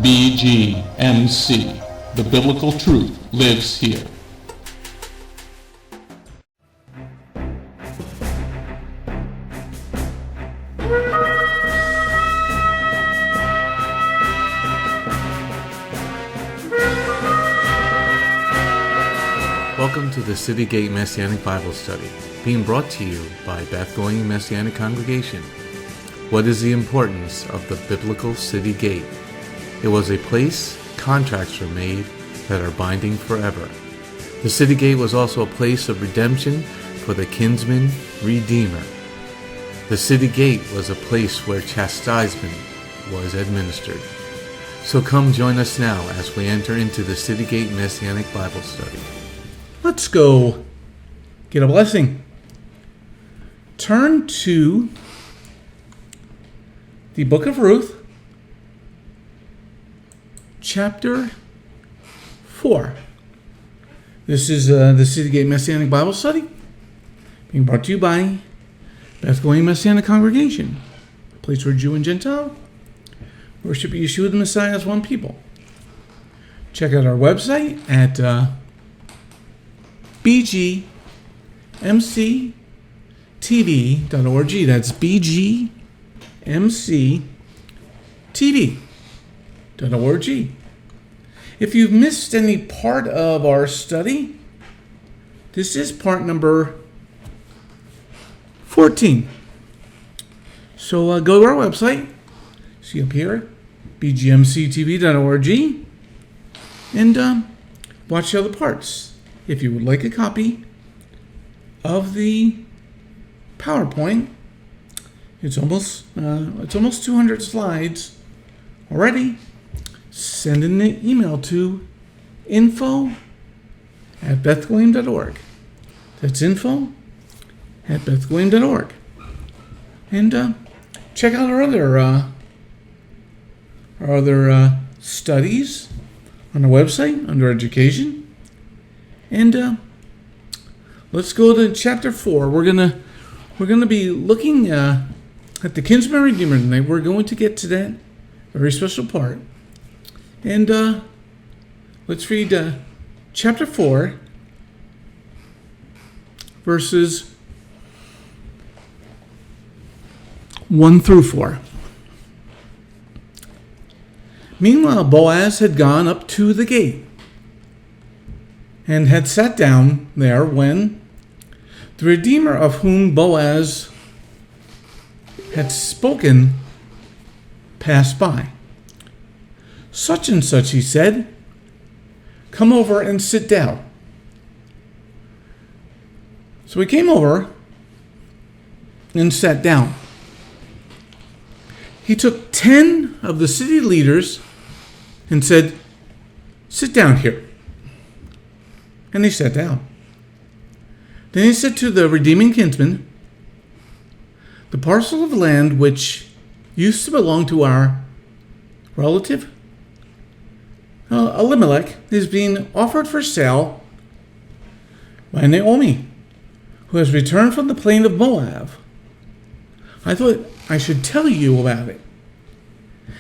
BGMC. The biblical truth lives here. Welcome to the City Gate Messianic Bible Study, being brought to you by Beth Goyim Messianic Congregation. What is the importance of the biblical City Gate? It was a place contracts were made that are binding forever. The City Gate was also a place of redemption for the kinsman redeemer. The City Gate was a place where chastisement was administered. So come join us now as we enter into the City Gate Messianic Bible Study. Let's go get a blessing. Turn to the book of Ruth, chapter 4. This is the City Gate Messianic Bible Study, being brought to you by Beth Goyim Messianic Congregation, a place where Jew and Gentile worship Yeshua the Messiah as one people. Check out our website at Bgmctv.org. That's Bgmctv.org. If you've missed any part of our study, this is part number 14. So go to our website, see up here, Bgmctv.org, and watch the other parts. If you would like a copy of the PowerPoint, it's almost 200 slides already. Send an email to info@bethgoyim.org. That's info@bethgoyim.org. And check out our other studies on our website under education. And let's go to chapter 4. We're gonna be looking at the kinsman redeemer tonight. We're going to get to that very special part. And let's read chapter 4, verses 1 through 4. Meanwhile, Boaz had gone up to the gate and had sat down there when the Redeemer of whom Boaz had spoken passed by. Such and such, he said, come over and sit down. So he came over and sat down. He took 10 of the city leaders and said, sit down here. And they sat down. Then he said to the redeeming kinsman, the parcel of land which used to belong to our relative Elimelekh is being offered for sale by Naomi, who has returned from the plain of Moab. I thought I should tell you about it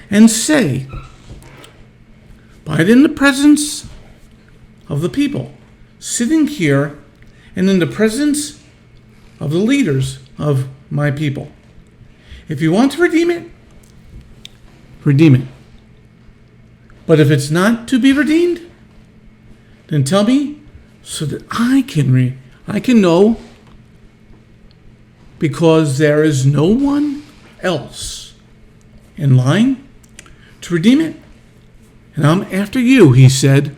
and say, buy it in the presence of the people sitting here and in the presence of the leaders of my people. If you want to redeem it, redeem it. But if it's not to be redeemed, then tell me so that I can know, because there is no one else in line to redeem it. And I'm after you, he said.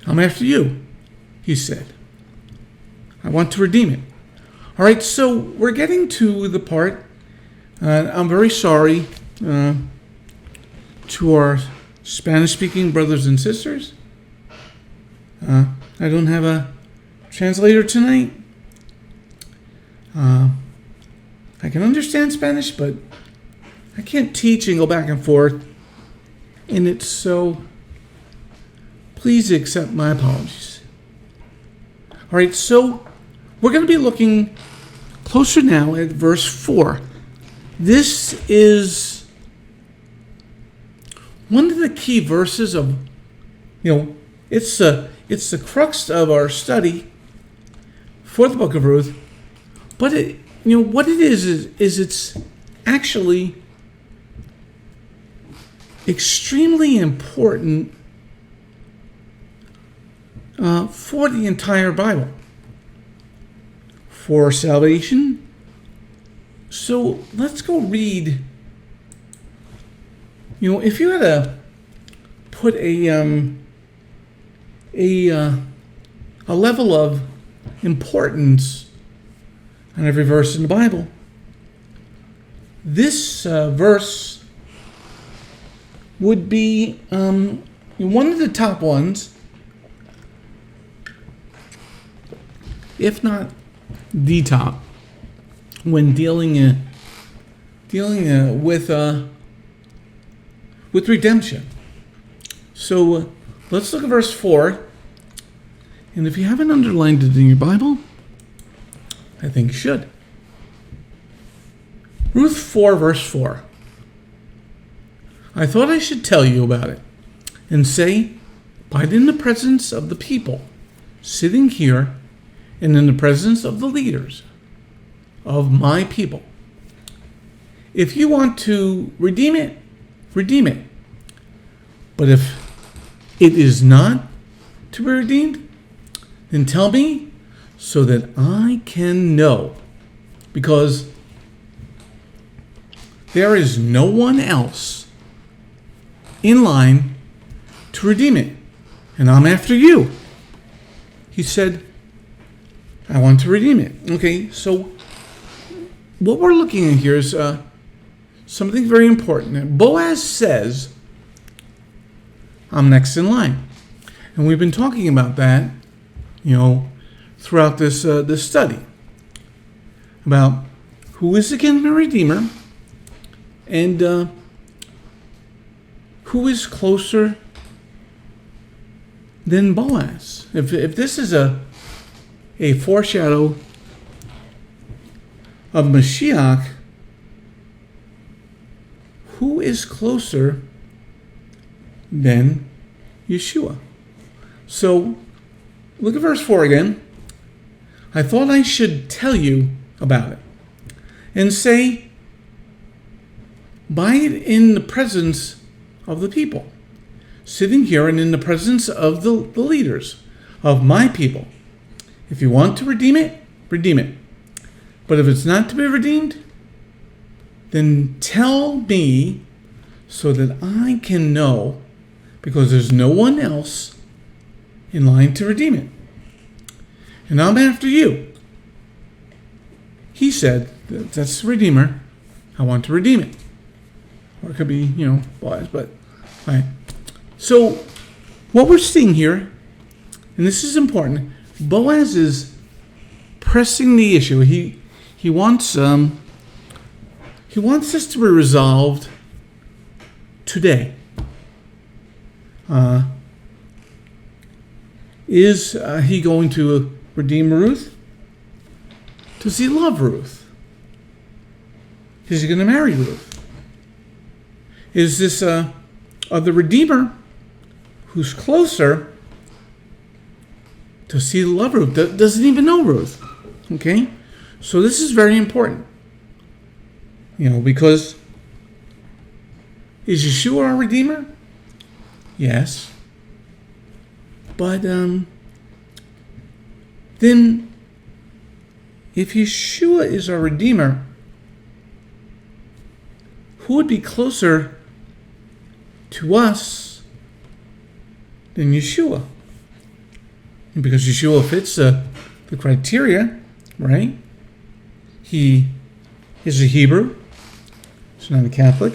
I'm after you, he said. I want to redeem it. All right, so we're getting to the part. I'm very sorry to our Spanish-speaking brothers and sisters. I don't have a translator tonight. I can understand Spanish, but I can't teach and go back and forth in it, so please accept my apologies. All right, so we're going to be looking closer now at verse 4. This is one of the key verses of, it's the crux of our study for the book of Ruth. But what it is it's actually extremely important for the entire Bible, for salvation. So let's go read. If you had to put a level of importance on every verse in the Bible, this verse would be one of the top ones, if not the top, when dealing with redemption. So let's look at verse 4. And if you haven't underlined it in your Bible, I think you should. Ruth 4, verse 4. I thought I should tell you about it and say, abide in the presence of the people sitting here and in the presence of the leaders of my people. If you want to redeem it, redeem it. But if it is not to be redeemed, then tell me so that I can know. Because there is no one else in line to redeem it. And I'm after you. He said, I want to redeem it. Okay, so what we're looking at here is something very important. Boaz says, I'm next in line. And we've been talking about that, throughout this study. About who is the kinsman redeemer and who is closer than Boaz. If this is a foreshadow of Mashiach, who is closer than Yeshua? So, look at verse 4 again. I thought I should tell you about it and say, abide in the presence of the people, sitting here and in the presence of the leaders of my people. If you want to redeem it, redeem it. But if it's not to be redeemed, then tell me so that I can know, because there's no one else in line to redeem it. And I'm after you. He said, that's the Redeemer. I want to redeem it. Or it could be, Boaz, but all right. So what we're seeing here, and this is important, Boaz is pressing the issue. He wants this to be resolved today. Is he going to redeem Ruth? Does he love Ruth? Is he going to marry Ruth? Is this the Redeemer who's closer? Does he love Ruth? Doesn't even know Ruth. Okay? So this is very important. Because is Yeshua our Redeemer? Yes. But then, if Yeshua is our Redeemer, who would be closer to us than Yeshua? And because Yeshua fits the criteria, right? He is a Hebrew. He's not a Catholic.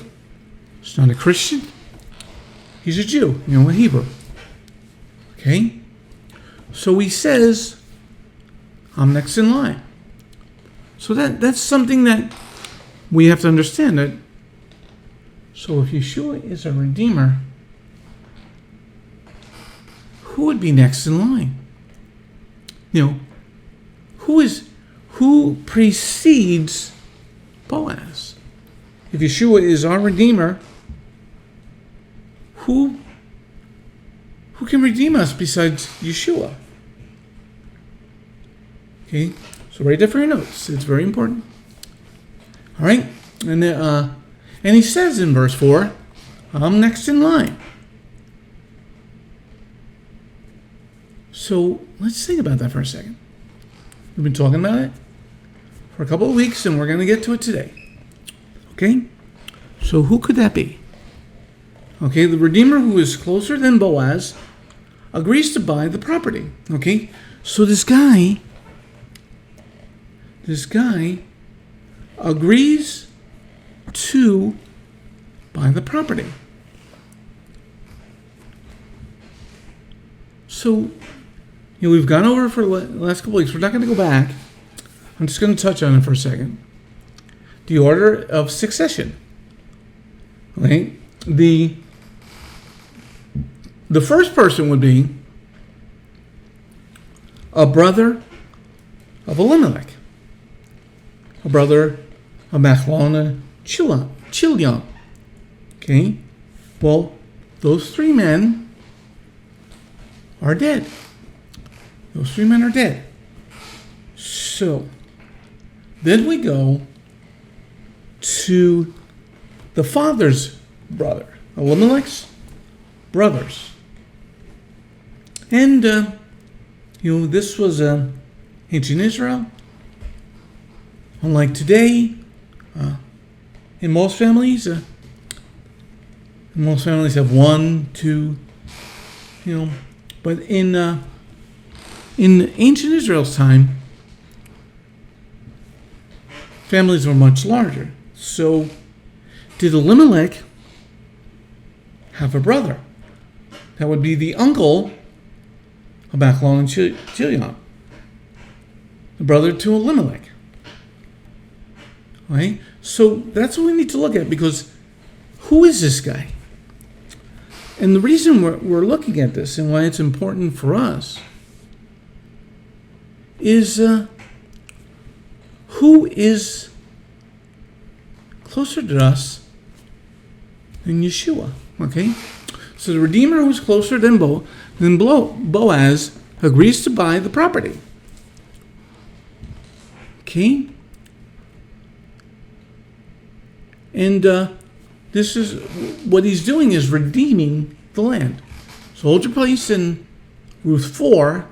He's not a Christian. He's a Jew, a Hebrew. Okay? So he says, I'm next in line. So that's something that we have to understand. That. So if Yeshua is a Redeemer, who would be next in line? Who precedes Boaz? If Yeshua is our Redeemer, who can redeem us besides Yeshua? Okay, so write that for your notes. It's very important. All right, and he says in verse 4, I'm next in line. So let's think about that for a second. We've been talking about it for a couple of weeks, and we're going to get to it today. Okay, so who could that be? Okay, the Redeemer who is closer than Boaz agrees to buy the property. Okay, so this guy agrees to buy the property. So, we've gone over for the last couple of weeks. We're not going to go back. I'm just going to touch on it for a second. The order of succession. Okay, the first person would be a brother of Elimelekh, a brother of Machlon Chilion. Okay, well, those three men are dead. Those three men are dead. So, then we go to the father's brother, Elimelech's brothers. And, this was ancient Israel. Unlike today, in most families have one, two, but in ancient Israel's time, families were much larger. So, did Elimelekh have a brother? That would be the uncle of Machlon and Chilion, the brother to Elimelekh. Right? So that's what we need to look at, because who is this guy? And the reason we're looking at this and why it's important for us is who is closer to us than Yeshua. Okay? So the Redeemer who is closer than Boaz agrees to buy the property. Okay? And this is what he's doing, is redeeming the land. So hold your place in Ruth 4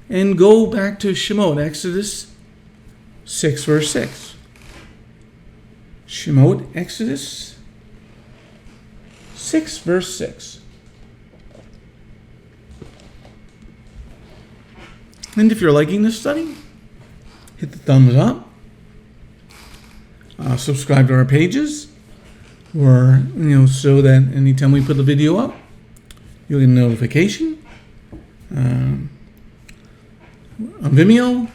and go back to Shemot, Exodus 6, verse 6. Shemot, Exodus 6, verse 6. And if you're liking this study, hit the thumbs up. Subscribe to our pages, or so that anytime we put the video up, you'll get a notification. On Vimeo,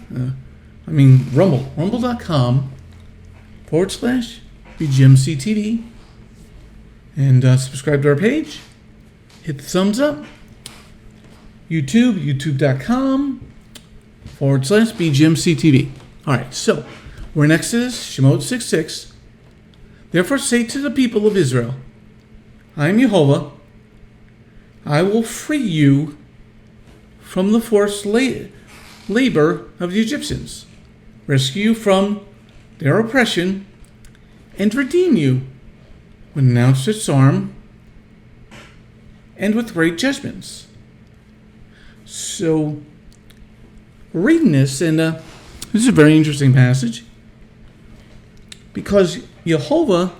rumble.com/BGMC TV, and subscribe to our page. Hit the thumbs up. youtube.com/BGMC TV. All right, so we're in Exodus, Shemot 6:6. Therefore say to the people of Israel, I am Jehovah. I will free you from the forced labor of the Egyptians, rescue you from their oppression, and redeem you with an outstretched arm and with great judgments. So, we're reading this, and this is a very interesting passage, because Jehovah,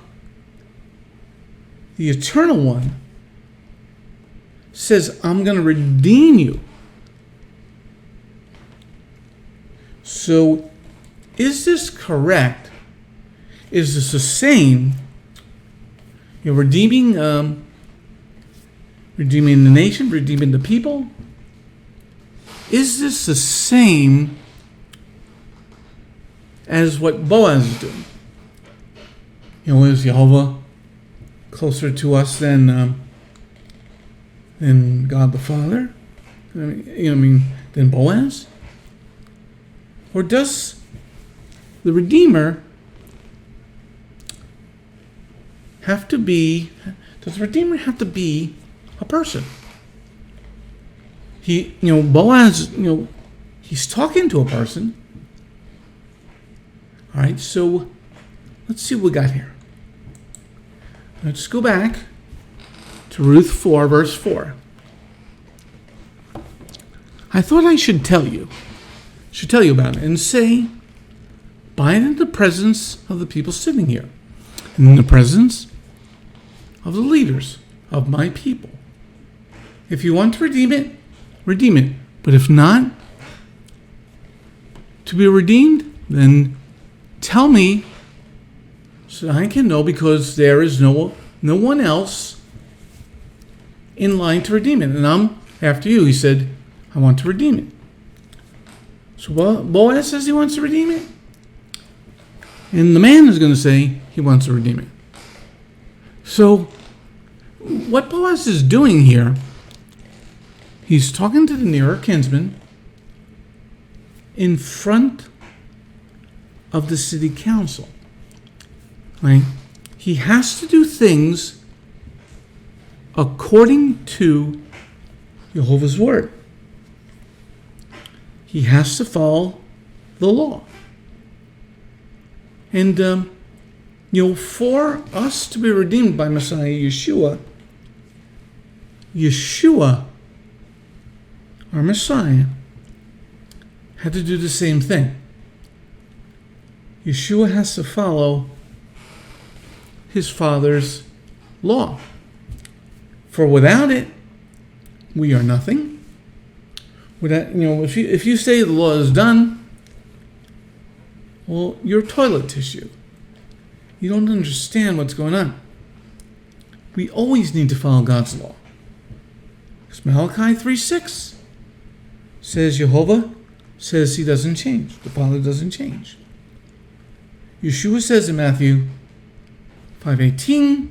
the Eternal One, says, I'm going to redeem you. So, is this correct? Is this the same? Redeeming the nation, redeeming the people? Is this the same as what Boaz is doing? Is Jehovah closer to us than God the Father? Than Boaz? Or does the Redeemer have to be? does the Redeemer have to be a person? Boaz, he's talking to a person. All right, so let's see what we got here. Let's go back to Ruth 4, verse 4. I thought I should tell you about it and say, by it in the presence of the people sitting here, and in the presence of the leaders of my people. If you want to redeem it, redeem it. But if not to be redeemed, then tell me so that I can know, because there is no one else in line to redeem it. And I'm after you. He said, I want to redeem it. So Boaz says he wants to redeem it. And the man is going to say he wants to redeem it. So what Boaz is doing here, he's talking to the nearer kinsman in front of the city council. Right? He has to do things according to Jehovah's word. He has to follow the law. And, for us to be redeemed by Messiah Yeshua, our Messiah, had to do the same thing. Yeshua has to follow his Father's law. For without it, we are nothing. Without, if you say the law is done, well, you're toilet tissue. You don't understand what's going on. We always need to follow God's law. Because Malachi 3:6 says Jehovah says he doesn't change. The Father doesn't change. Yeshua says in Matthew 5:18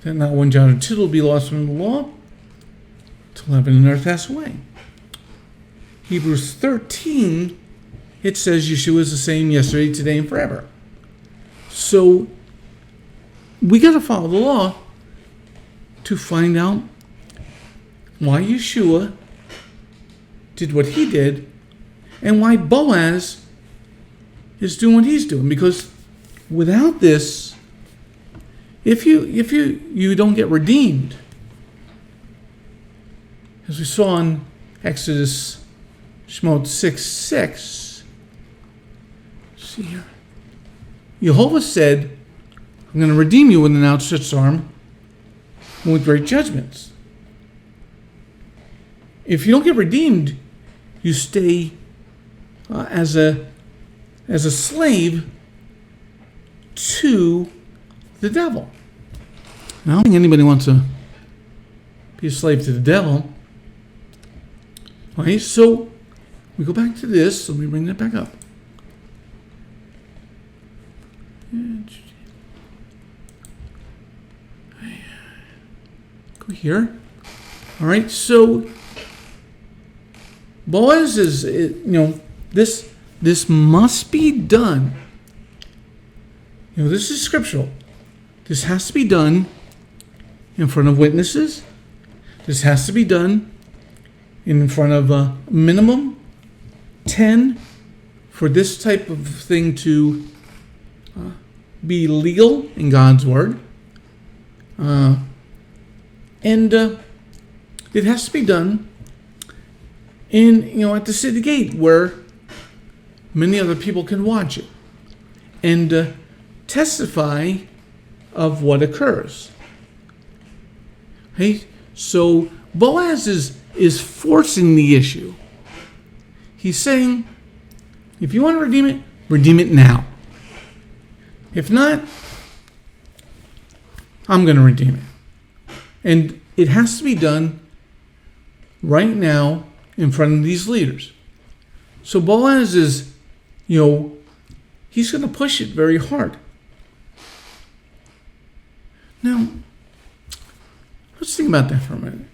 that not one jot or tittle will be lost from the law till heaven and earth pass away. Hebrews 13, it says Yeshua is the same yesterday, today, and forever. So we got to follow the law to find out why Yeshua did what he did and why Boaz is doing what he's doing. Because without this, if you don't get redeemed, as we saw in Exodus Shemot 6:6, see here, Jehovah said, I'm going to redeem you with an outstretched arm and with great judgments. If you don't get redeemed, you stay as a slave to the devil. Now, I don't think anybody wants to be a slave to the devil. All right, so we go back to this. Let me bring that back up. Go here. All right, so Boaz is, this must be done. This is scriptural. This has to be done in front of witnesses. This has to be done in front of a minimum 10 for this type of thing to be legal in God's word. And it has to be done in, at the city gate where many other people can watch it and testify of what occurs. Hey, so Boaz is forcing the issue. He's saying, if you want to redeem it now. If not, I'm going to redeem it. And it has to be done right now in front of these leaders. So Boaz is, he's going to push it very hard. Now, let's think about that for a minute.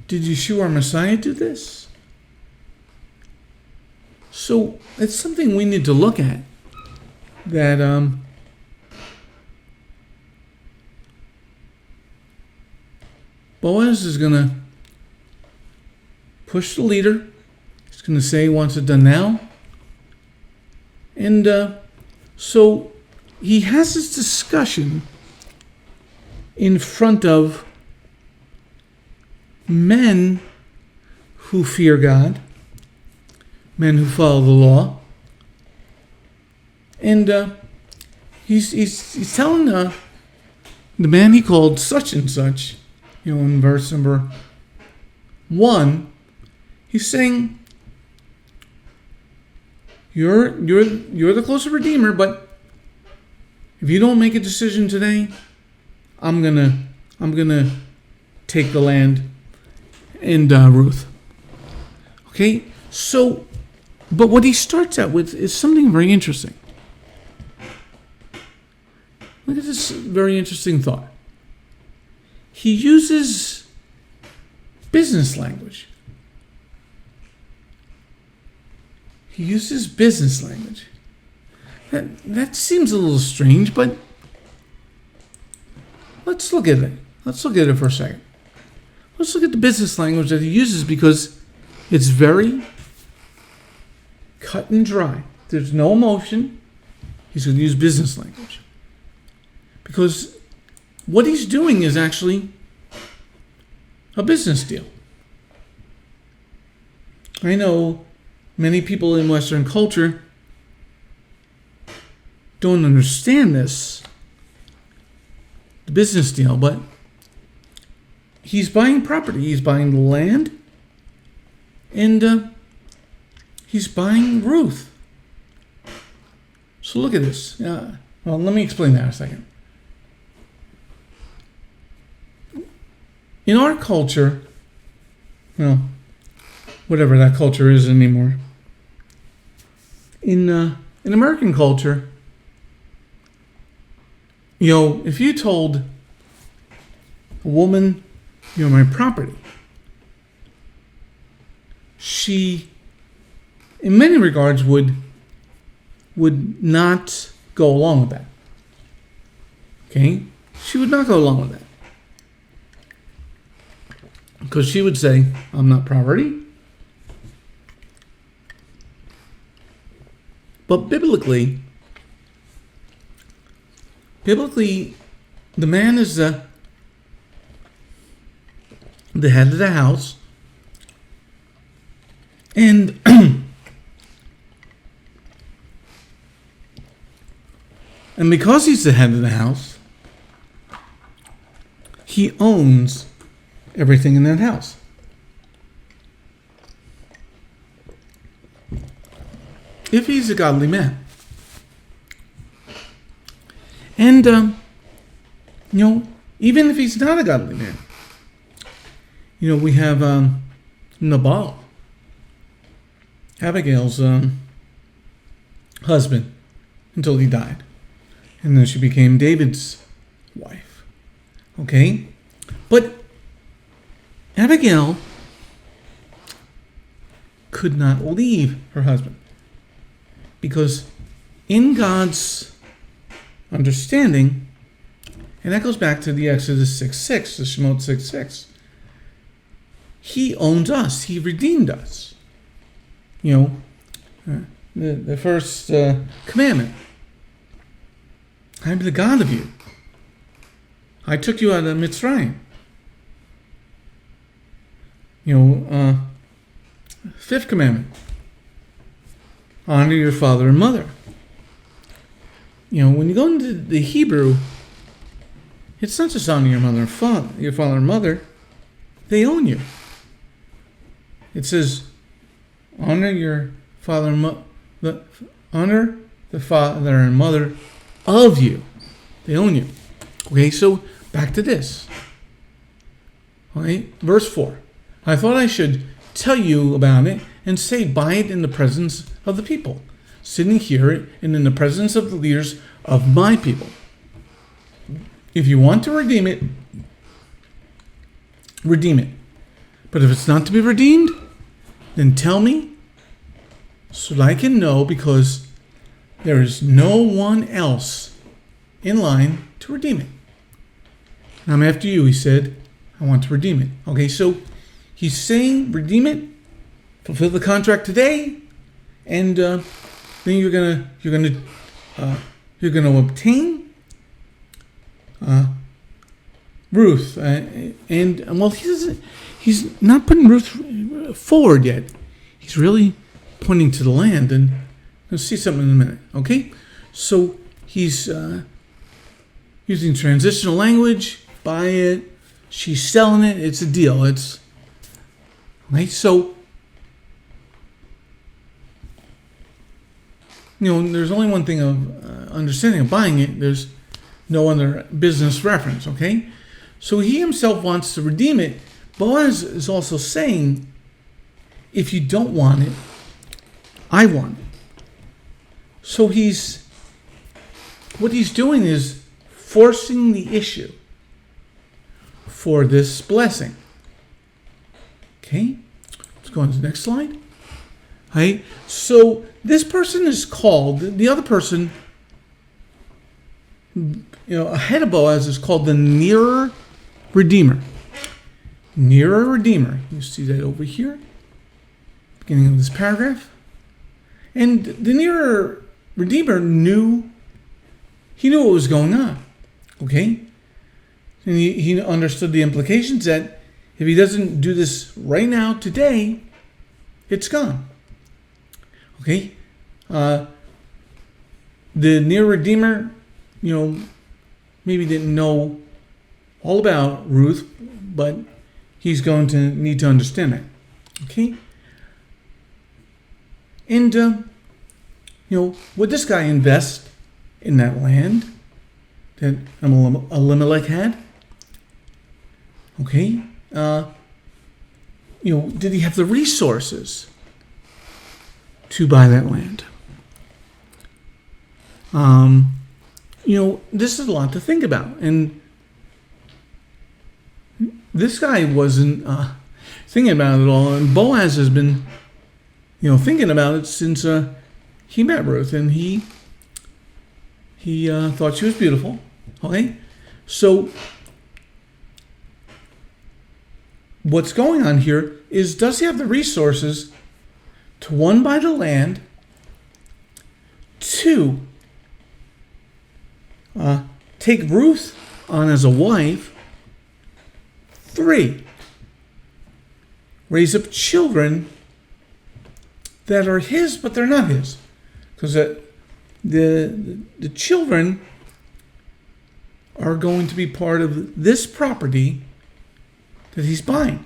Did Yeshua, our Messiah, do this? So it's something we need to look at. That Boaz is going to push the leader. He's going to say he wants it done now. And so he has this discussion in front of men who fear God, men who follow the law. And he's telling the man he called such and such, in verse number 1, he's saying, You're the closer redeemer, but if you don't make a decision today, I'm gonna take the land and Ruth. Okay, so, but what he starts out with is something very interesting. Look at this very interesting thought. He uses business language. He uses business language. That seems a little strange, but let's look at it. Let's look at it for a second. Let's look at the business language that he uses, because it's very cut and dry. There's no emotion. He's going to use business language. Because what he's doing is actually a business deal. I know many people in Western culture don't understand this, the business deal, but he's buying property. He's buying the land, and he's buying Ruth. So look at this. Well, let me explain that in a second. In our culture, whatever that culture is anymore, in American culture, if you told a woman, my property, she, in many regards, would not go along with that. Okay? She would not go along with that. Because she would say, I'm not property. But biblically, the man is the head of the house. And and because he's the head of the house, he owns everything in that house. If he's a godly man. And, even if he's not a godly man, we have Nabal, Abigail's husband, until he died. And then she became David's wife. Okay? But Abigail could not leave her husband, because in God's understanding, and that goes back to the Exodus 6:6, the Shemot 6:6, he owns us. He redeemed us. The first commandment. I'm the God of you. I took you out of Mitzrayim. Fifth commandment. Honor your father and mother. When you go into the Hebrew, it's not just honor your father and mother. They own you. It says, honor your father and honor the father and mother of you. They own you. Okay, so back to this. All right, verse 4. I thought I should tell you about it and say, buy it in the presence of the people, sitting here and in the presence of the leaders of my people. If you want to redeem it, redeem it. But if it's not to be redeemed, then tell me so that I can know, because there is no one else in line to redeem it. I'm after you, he said. I want to redeem it. Okay, so he's saying redeem it, fulfill the contract today, and then you're gonna obtain Ruth, and well, he's not putting Ruth forward yet. He's really pointing to the land, and we'll see something in a minute. Okay, so he's using transitional language. Buy it. She's selling it. It's a deal. It's right. So there's only one thing of understanding of buying it. There's no other business reference. Okay, so he himself wants to redeem it. Boaz is also saying, if you don't want it, I want it. So what he's doing is forcing the issue for this blessing. Okay, let's go on to the next slide. Right, so this person is called, the other person, ahead of Boaz is called the nearer redeemer. Nearer redeemer. You see that over here, beginning of this paragraph. And the nearer redeemer knew what was going on. Okay? And he understood the implications that if he doesn't do this right now, today, it's gone. Okay? The near redeemer, maybe didn't know all about Ruth, but he's going to need to understand that. Okay? And, would this guy invest in that land that Elimelekh had? Okay? Did he have the resources to buy that land? This is a lot to think about. And this guy wasn't thinking about it at all. And Boaz has been, thinking about it since he met Ruth. And he thought she was beautiful. Okay? So what's going on here is, does he have the resources to, one, buy the land, two, take Ruth on as a wife, three, raise up children that are his, but they're not his, because the children are going to be part of this property that he's buying.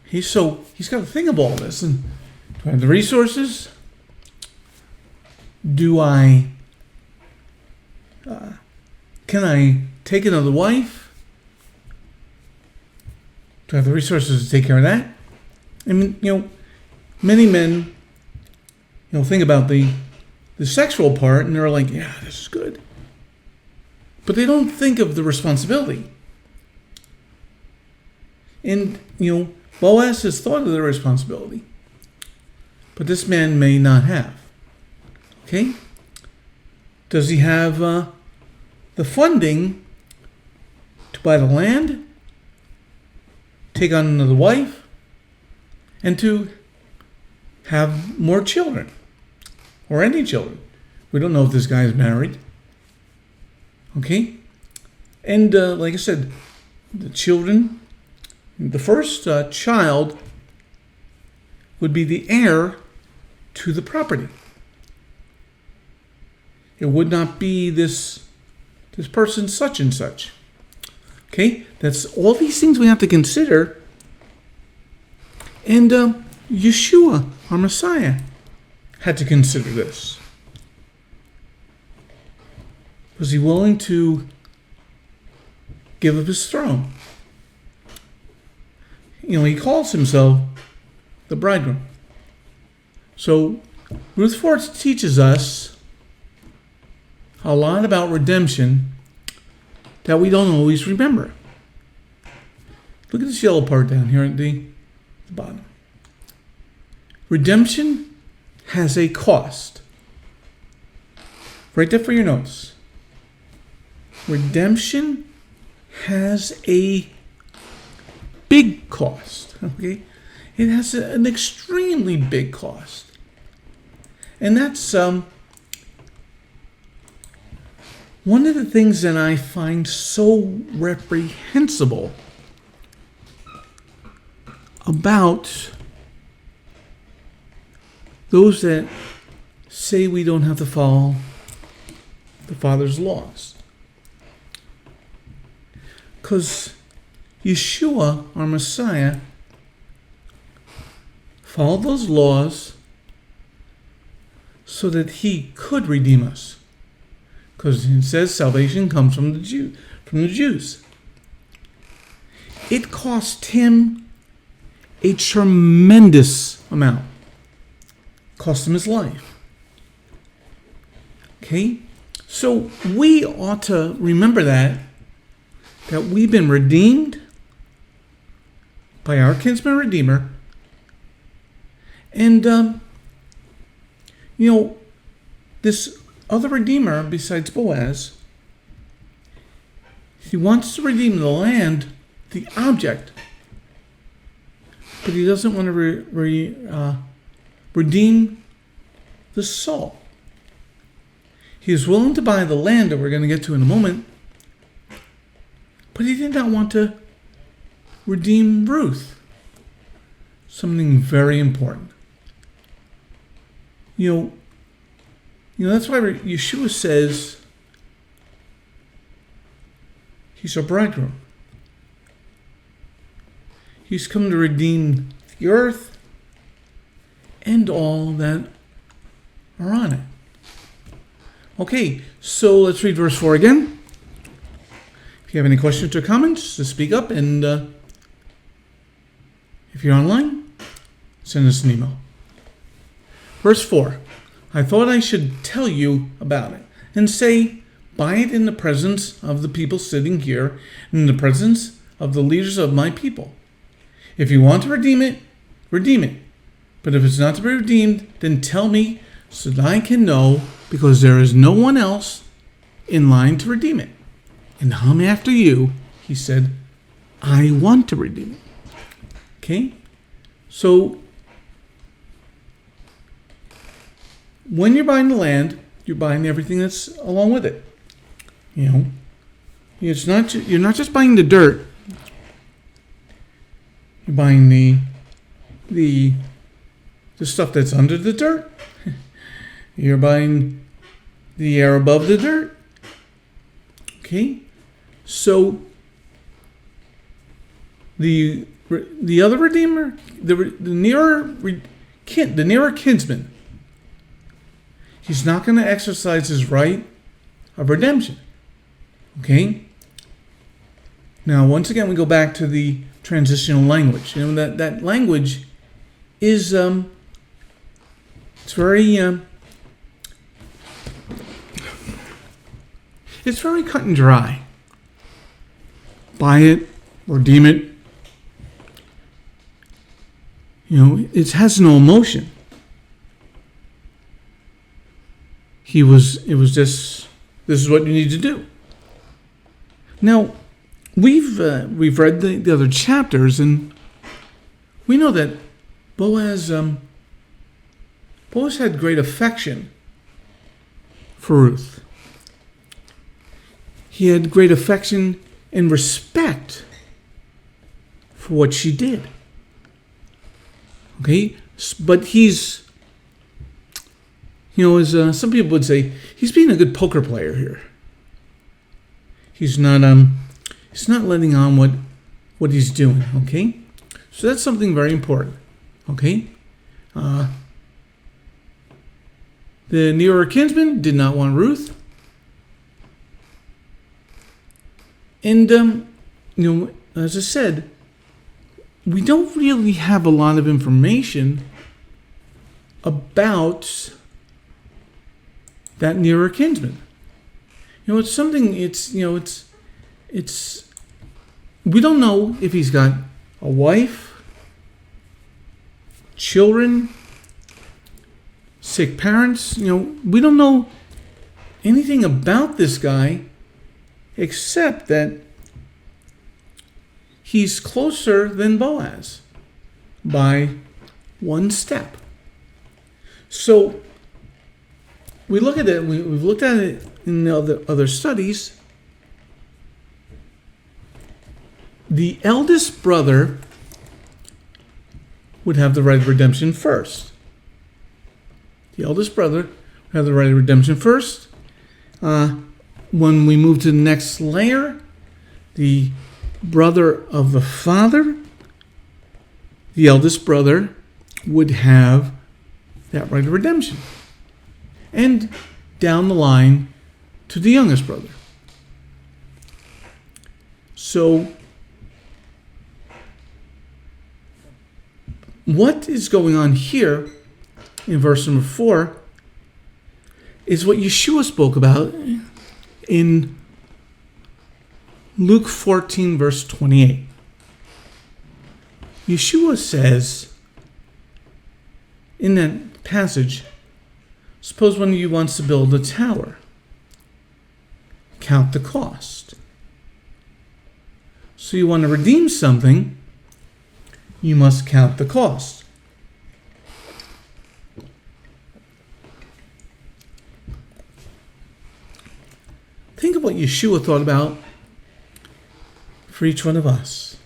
He's got to think of all this. And do I have the resources? Can I take another wife? Do I have the resources to take care of that? I mean, many men, think about the sexual part, and they're like, yeah, this is good. But they don't think of the responsibility. And, Boaz has thought of the responsibility, but this man may not have. Okay? Does he have the funding to buy the land, take on another wife, and to have more children, or any children? We don't know if this guy is married. Okay? And like I said, the children, the first child would be the heir to the property. It would not be this person such and such. Okay? That's all these things we have to consider. And Yeshua, our Messiah, had to consider this. Was he willing to give up his throne? He calls himself the bridegroom. So Ruth 4 teaches us a lot about redemption that we don't always remember. Look at this yellow part down here at the bottom. Redemption has a cost. Write that for your notes. Redemption has a big cost. Okay, it has an extremely big cost, and that's one of the things that I find so reprehensible about those that say we don't have to follow the Father's laws. Because Yeshua, our Messiah, followed those laws so that he could redeem us. Because it says salvation comes from the Jews. It cost him a tremendous amount. Cost him his life. Okay? So we ought to remember that we've been redeemed by our kinsman redeemer. And, this other redeemer besides Boaz, he wants to redeem the land, the object, but he doesn't want to redeem the soul. He is willing to buy the land that we're going to get to in a moment, but he did not want to redeem Ruth. Something very important. That's why Yeshua says he's our bridegroom. He's come to redeem the earth and all that are on it. Okay, so let's read verse 4 again. If you have any questions or comments, just speak up, and if you're online, send us an email. Verse 4. I thought I should tell you about it and say, buy it in the presence of the people sitting here, and in the presence of the leaders of my people. If you want to redeem it, redeem it. But if it's not to be redeemed, then tell me so that I can know, because there is no one else in line to redeem it. And I'm after you, he said, I want to redeem it. Okay? So, when you're buying the land, you're buying everything that's along with it. It's not. You're not just buying the dirt. You're buying the stuff that's under the dirt. You're buying the air above the dirt. Okay, so the other redeemer, the nearer kinsman, he's not going to exercise his right of redemption. Okay? Now, once again, we go back to the transitional language. That language is, it's very cut and dry. Buy it, redeem it. It has no emotion. It was just, this is what you need to do. Now, we've read the other chapters, and we know that Boaz had great affection for Ruth. He had great affection and respect for what she did. Okay, but he's, as some people would say, he's being a good poker player here. He's not letting on what he's doing. Okay, so that's something very important. Okay, the nearer kinsman did not want Ruth, and as I said, we don't really have a lot of information about that nearer kinsman. It's something, we don't know if he's got a wife, children, sick parents. We don't know anything about this guy except that he's closer than Boaz by one step. So we look at it, we've looked at it in the other studies. The eldest brother would have the right of redemption first. The eldest brother would have the right of redemption first. When we move to the next layer, the brother of the father, the eldest brother, would have that right of redemption. And down the line to the youngest brother. So, what is going on here in verse number 4 is what Yeshua spoke about in Luke 14, verse 28. Yeshua says in that passage, suppose one of you wants to build a tower. Count the cost. So you want to redeem something, you must count the cost. Think of what Yeshua thought about for each one of us.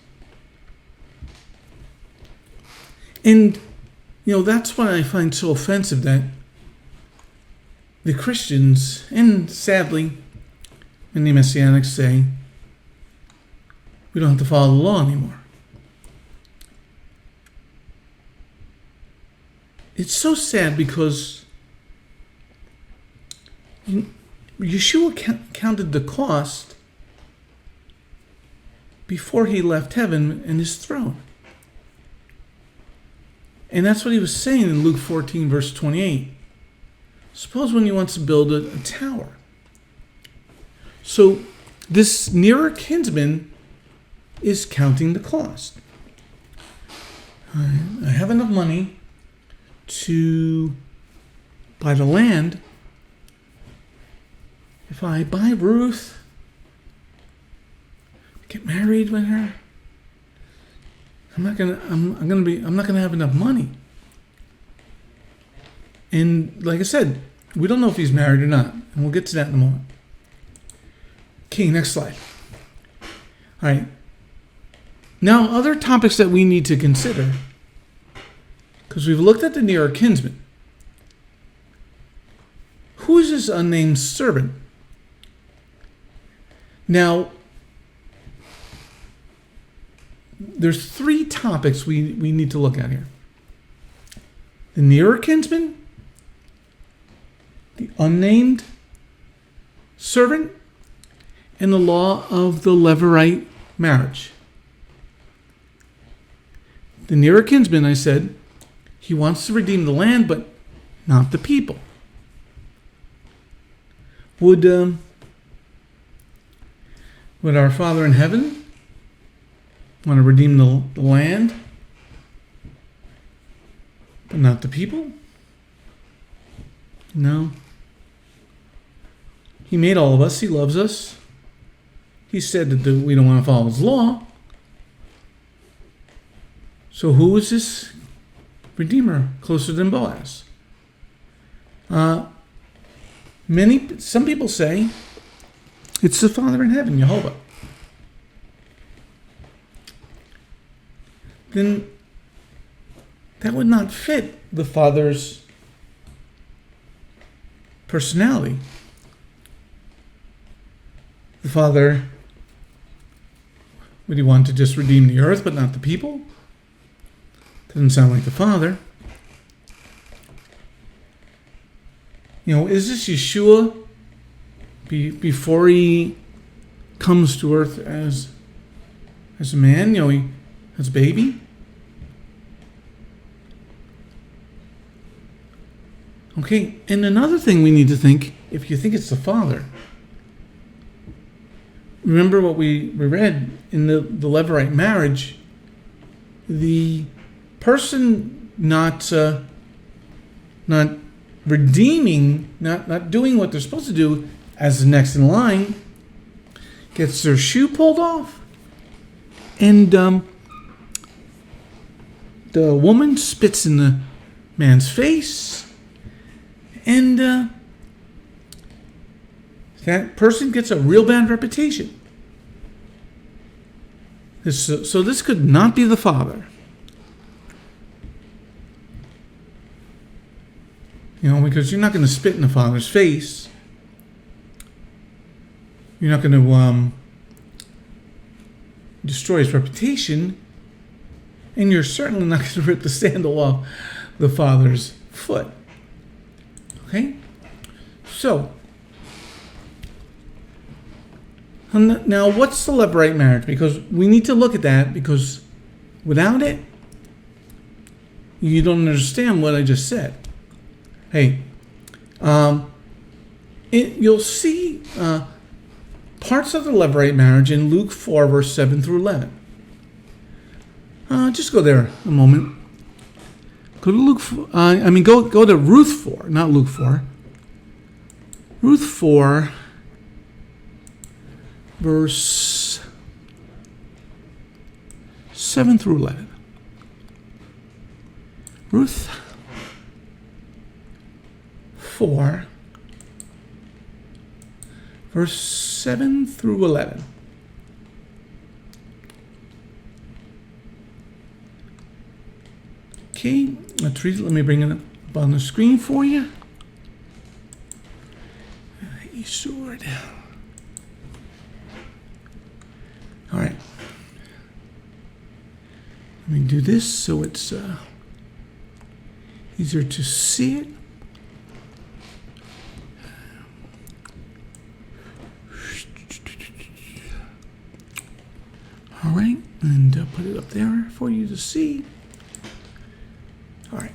And, that's why I find so offensive that the Christians, and sadly, many Messianics say, we don't have to follow the law anymore. It's so sad because Yeshua counted the cost before he left heaven and his throne. And that's what he was saying in Luke 14, verse 28. Suppose when he wants to build a tower. So this nearer kinsman is counting the cost. I have enough money to buy the land. If I buy Ruth, get married with her, I'm not gonna have enough money. And like I said, we don't know if he's married or not, and we'll get to that in a moment. Okay, next slide. All right. Now, other topics that we need to consider, because we've looked at the nearer kinsman. Who is this unnamed servant? Now, there's three topics we need to look at here. The nearer kinsman, the unnamed servant, and the law of the Levirate marriage. The nearer kinsman, I said, he wants to redeem the land, but not the people. Would our Father in heaven want to redeem the land, but not the people? No. He made all of us. He loves us. He said that we don't want to follow his law. So who is this redeemer closer than Boaz? Some people say it's the Father in heaven, Jehovah. Then that would not fit the Father's personality. The Father, would he want to just redeem the earth but not the people? Doesn't sound like the Father. Is this Yeshua before he comes to earth as a man? As a baby? Okay, and another thing we need to think, if you think it's the Father, remember what we read in the Levirate marriage, the person not redeeming, not doing what they're supposed to do as the next in line, gets their shoe pulled off And the woman spits in the man's face, and that person gets a real bad reputation. So this could not be the father. Because you're not going to spit in the father's face. You're not going to destroy his reputation. And you're certainly not going to rip the sandal off the father's foot. Okay? So, now what's the Levirate marriage? Because we need to look at that, because without it, you don't understand what I just said. Hey, you'll see parts of the Levirate marriage in Luke 4, verse 7 through 11. Just go there a moment. Go to go to Ruth 4, not Luke 4. Ruth 4, verse 7 through 11. Ruth 4, verse 7 through 11. Okay, let's read it. Let me bring it up on the screen for you. Sword. All right. Let me do this so it's easier to see it. All right, and put it up there for you to see. All right.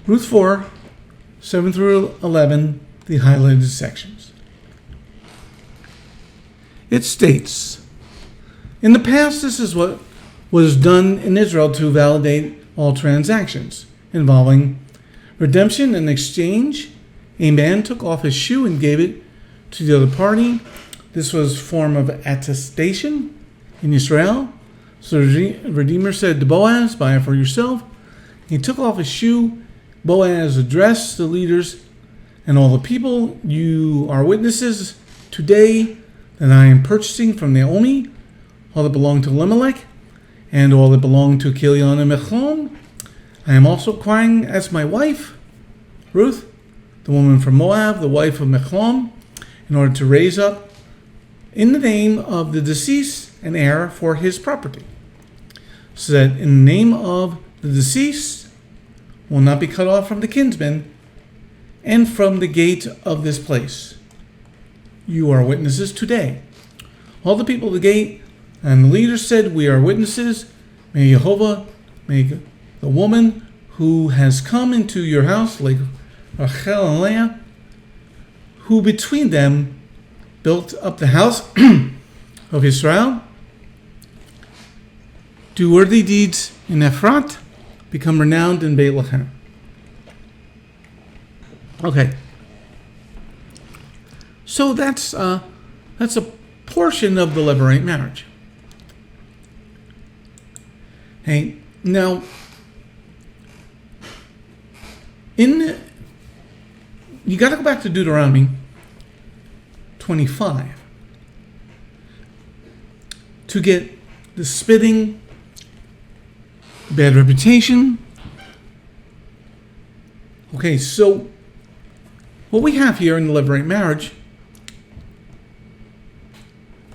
Ruth 4, 7 through 11, the highlighted sections. It states, in the past, this is what was done in Israel to validate all transactions involving redemption and exchange. A man took off his shoe and gave it to the other party. This was a form of attestation in Israel. So the Redeemer said to Boaz, buy it for yourself. He took off his shoe. Boaz addressed the leaders and all the people, you are witnesses today that I am purchasing from Naomi all that belonged to Elimelekh and all that belonged to Kilion and Mechlon. I am also acquiring as my wife, Ruth, the woman from Moab, the wife of Mechlon, in order to raise up in the name of the deceased an heir for his property, so that in the name of the deceased will not be cut off from the kinsman and from the gate of this place. You are witnesses today. All the people of the gate and the leaders said, we are witnesses. May Jehovah make the woman who has come into your house, like Rachel and Leah, who between them built up the house of Israel, do worthy deeds in Ephrat, become renowned in Bethlehem. Okay. So that's a portion of the Levirate marriage. Hey, now, you got to go back to Deuteronomy 25 to get the spitting, bad reputation. Okay, so what we have here in the Levirate marriage,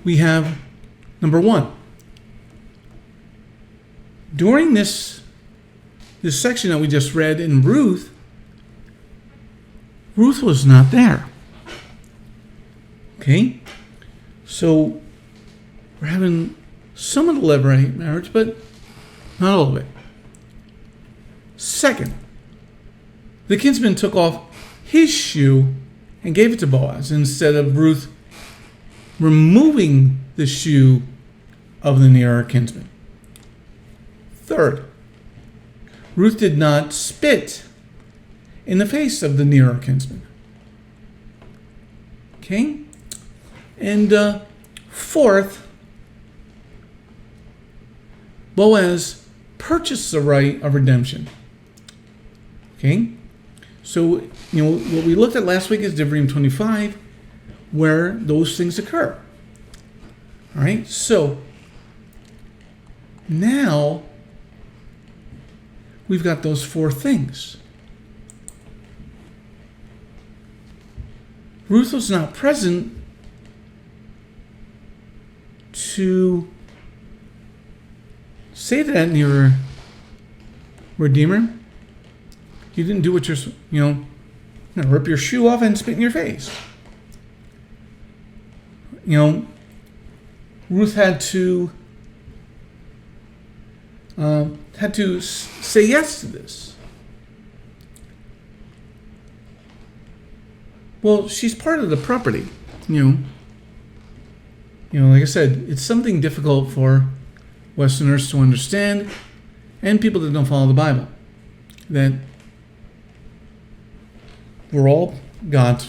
we have number one. During this section that we just read in Ruth was not there. Okay? So we're having some of the Levirate marriage, but not all of it. Second, the kinsman took off his shoe and gave it to Boaz instead of Ruth removing the shoe of the nearer kinsman. Third, Ruth did not spit in the face of the nearer kinsman. Okay? And fourth, Boaz purchased the right of redemption. Okay? So, what we looked at last week is Devarim 25, where those things occur. All right? So, now, we've got those four things. Ruth was not present to say that near Redeemer. You didn't do what you're, rip your shoe off and spit in your face. Ruth had to say yes to this. Well, she's part of the property, like I said, it's something difficult for Westerners to understand, and people that don't follow the Bible, that we're all God's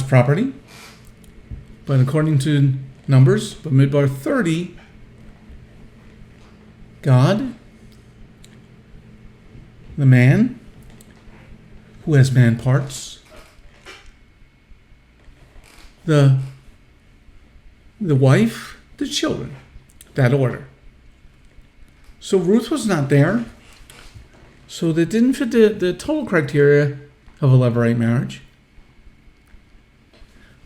property. But according to Numbers, Bamidbar 30, God, the man who has man parts, the wife, the children, that order. So Ruth was not there, so that didn't fit the total criteria of a Levirate marriage.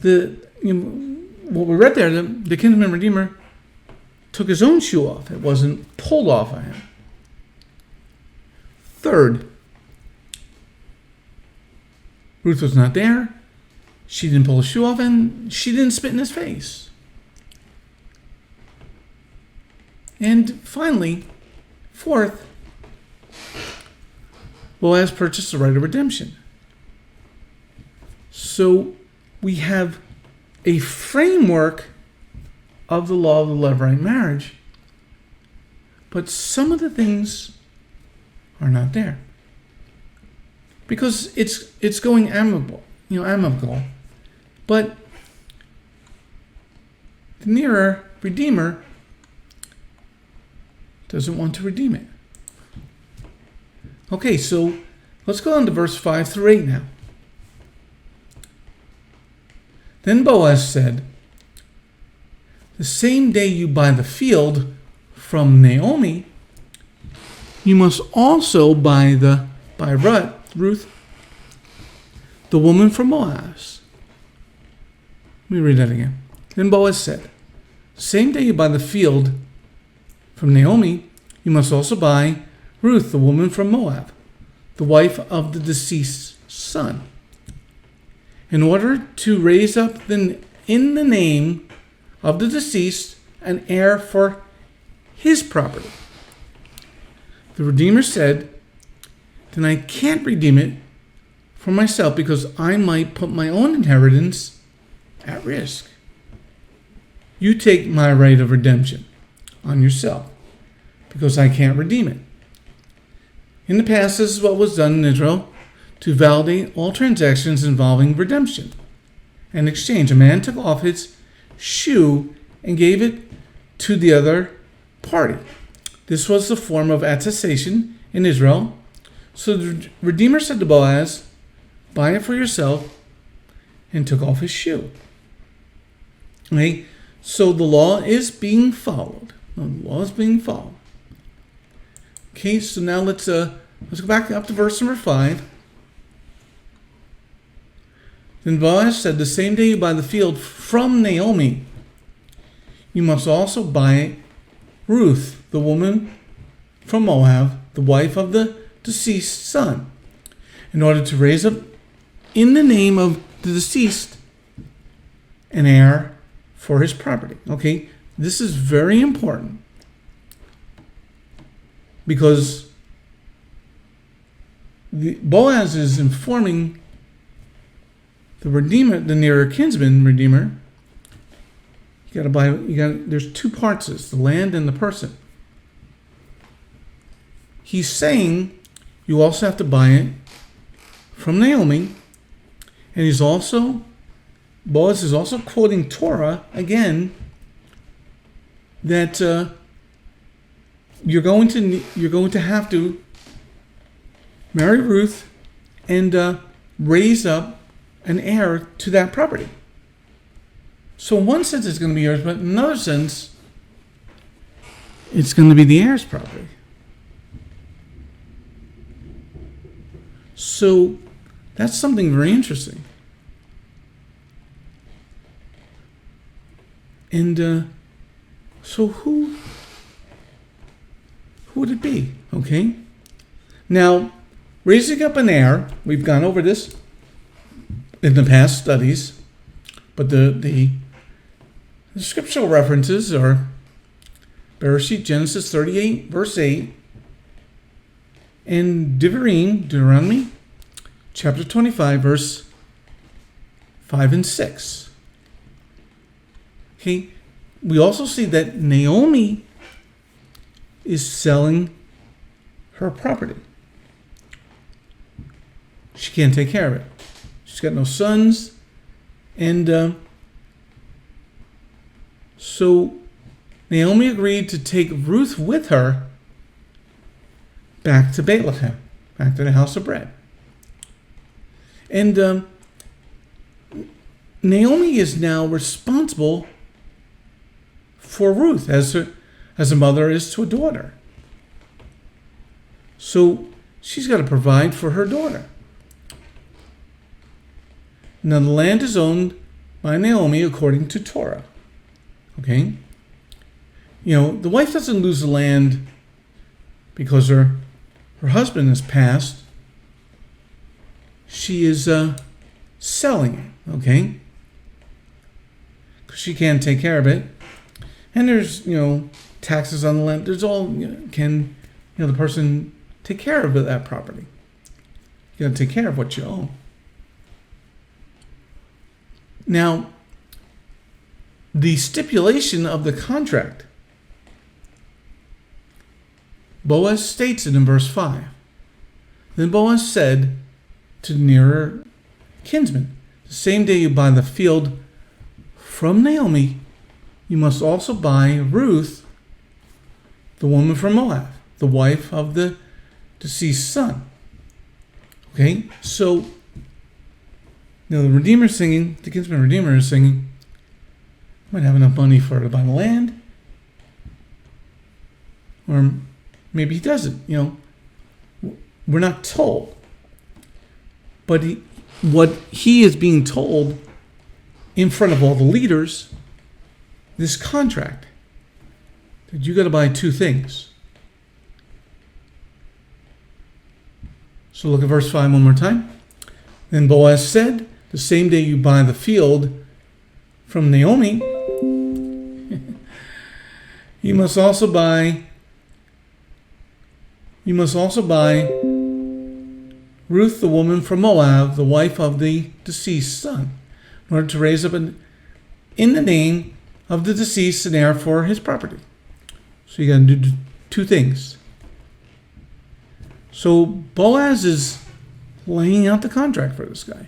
What we read there, the kinsman redeemer took his own shoe off. It wasn't pulled off of him. Third, Ruth was not there. She didn't pull his shoe off, and she didn't spit in his face. And finally, fourth, Boaz purchased the right of redemption. So we have a framework of the law of the Levirate marriage, but some of the things are not there because it's going amicable, but the nearer redeemer doesn't want to redeem it. Okay, so let's go on to verse 5 through 8 now. Then Boaz said, the same day you buy the field from Naomi, you must also buy Ruth, the woman from Moab. Let me read that again. Then Boaz said, the same day you buy the field from Naomi, you must also buy Ruth, the woman from Moab, the wife of the deceased son, in order to raise up in the name of the deceased an heir for his property. The Redeemer said, then I can't redeem it for myself because I might put my own inheritance at risk. You take my right of redemption on yourself because I can't redeem it. In the past, this is what was done in Israel to validate all transactions involving redemption and exchange. A man took off his shoe and gave it to the other party. This was the form of attestation in Israel. So the Redeemer said to Boaz, buy it for yourself, and took off his shoe. Okay, so the law is being followed. The law is being followed. Okay, so now let's go back up to verse number 5. Then Boaz said, the same day you buy the field from Naomi, you must also buy Ruth, the woman from Moab, the wife of the deceased son, in order to raise up in the name of the deceased an heir for his property. Okay, this is very important because Boaz is informing the Redeemer, the nearer kinsman Redeemer. There's two parts to this, the land and the person. He's saying you also have to buy it from Naomi, and Boaz is also quoting Torah again that you're going to have to marry Ruth and raise up an heir to that property. So in one sense it's going to be yours, but in another sense it's going to be the heir's property. So that's something very interesting. And so who would it be? Okay. Now, raising up an heir, we've gone over this in the past studies, but the scriptural references are Bereshit, Genesis 38, verse 8, and Deuteronomy, chapter 25, verse 5 and 6. Okay, we also see that Naomi is selling her property. She can't take care of it. She's got no sons, and so Naomi agreed to take Ruth with her back to Bethlehem, back to the house of bread. And Naomi is now responsible for Ruth as a mother is to a daughter. So she's got to provide for her daughter. Now the land is owned by Naomi according to Torah. Okay? You know, the wife doesn't lose the land because her husband has passed. She is selling it, okay? Because she can't take care of it. And there's, taxes on the land. There's all, can the person take care of that property? You got to take care of what you own. Now, the stipulation of the contract, Boaz states it in verse 5. Then Boaz said to the nearer kinsman, the same day you buy the field from Naomi, you must also buy Ruth, the woman from Moab, the wife of the deceased son. Okay, so the Redeemer is singing, the kinsman Redeemer is singing, might have enough money for her to buy the land, or maybe he doesn't. We're not told, but what he is being told in front of all the leaders, this contract, that you got to buy two things. So look at verse 5 one more time. Then Boaz said, the same day you buy the field from Naomi, you must also buy Ruth, the woman from Moab, the wife of the deceased son, in order to raise up in the name of the deceased an heir for his property. So you got to do two things. So Boaz is laying out the contract for this guy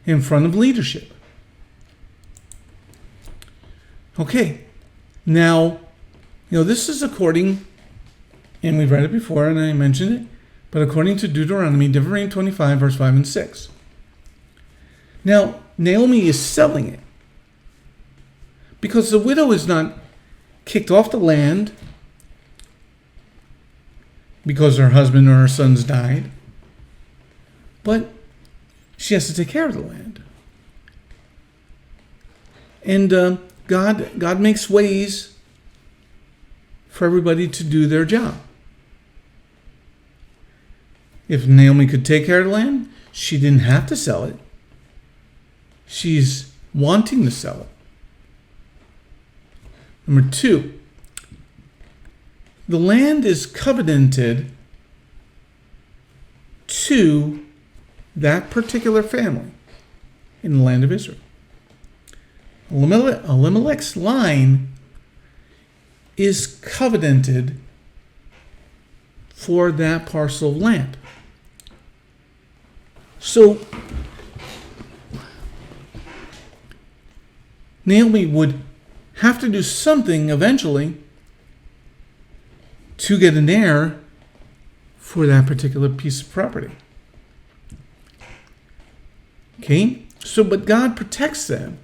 in front of leadership. Okay, now, this is according, and we've read it before and I mentioned it, but according to Deuteronomy 25, verse 5 and 6. Now, Naomi is selling it because the widow is not kicked off the land because her husband or her sons died, but she has to take care of the land. And God makes ways for everybody to do their job. If Naomi could take care of the land, she didn't have to sell it. She's wanting to sell it. Number 2, the land is covenanted to that particular family in the land of Israel. Elimelech's line is covenanted for that parcel of land. So Naomi would have to do something eventually to get an heir for that particular piece of property. Okay? So, but God protects them.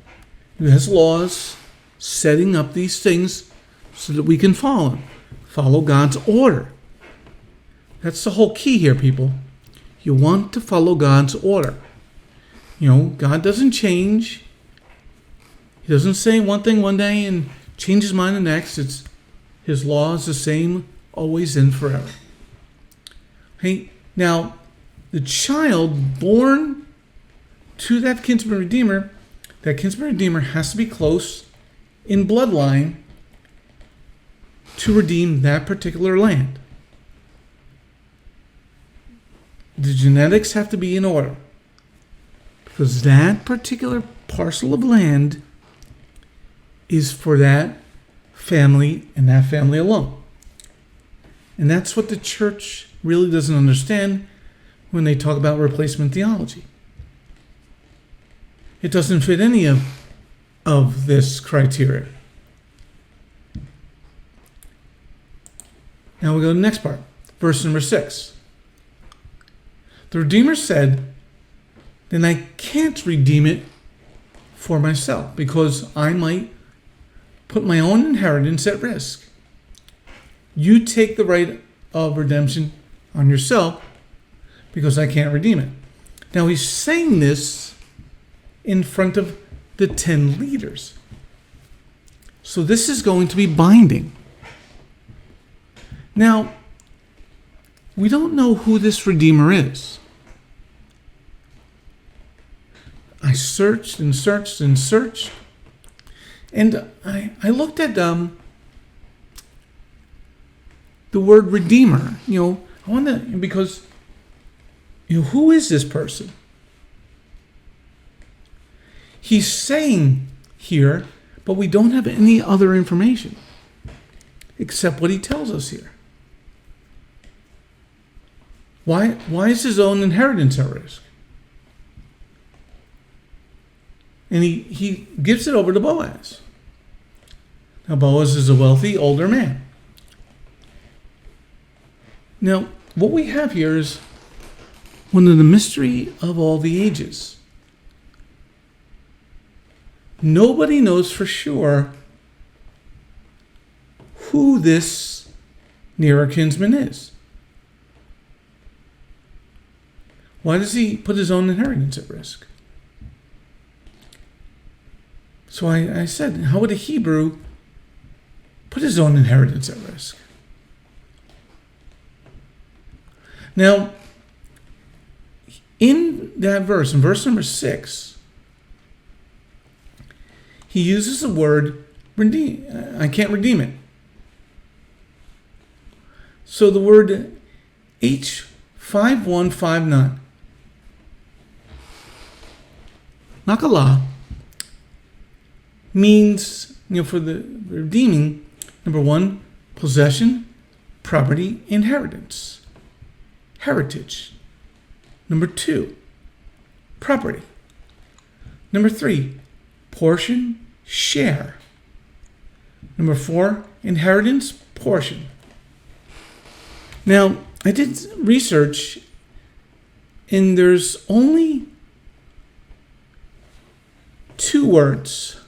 He has laws setting up these things so that we can follow God's order. That's the whole key here, people. You want to follow God's order. God doesn't change. He doesn't say one thing one day and change his mind the next. His law is the same, always and forever. Okay, now, the child born to that kinsman redeemer has to be close in bloodline to redeem that particular land. The genetics have to be in order, because that particular parcel of land is for that family and that family alone. And that's what the church really doesn't understand when they talk about replacement theology. It doesn't fit any of this criteria. Now we go to the next part, verse number 6. The Redeemer said, then I can't redeem it for myself, because I might put my own inheritance at risk. You take the right of redemption on yourself, because I can't redeem it. Now he's saying this in front of the 10 leaders. So this is going to be binding. Now, we don't know who this Redeemer is. I searched and searched and searched, and I looked at the word Redeemer. I want to, because who is this person? He's saying here, but we don't have any other information except what he tells us here. Why is his own inheritance at risk? And he gives it over to Boaz. Now, Boaz is a wealthy, older man. Now, what we have here is one of the mystery of all the ages. Nobody knows for sure who this nearer kinsman is. Why does he put his own inheritance at risk? So I said, how would a Hebrew put his own inheritance at risk? Now, in that verse, in verse number 6, he uses the word redeem. I can't redeem it. So the word H5159, Nakalah, means, for the redeeming, number 1, possession, property, inheritance, heritage. Number 2, property. Number 3, portion, share. Number 4, inheritance, portion. Now, I did research, and there's only 2 words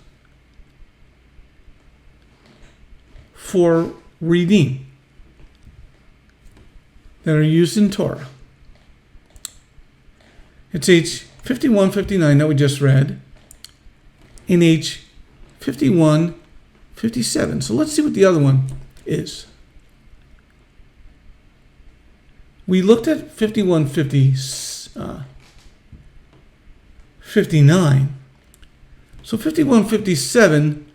for redeem that are used in Torah. It's H5159 that we just read, and H5157. So let's see what the other one is. We looked at 5159. So 5157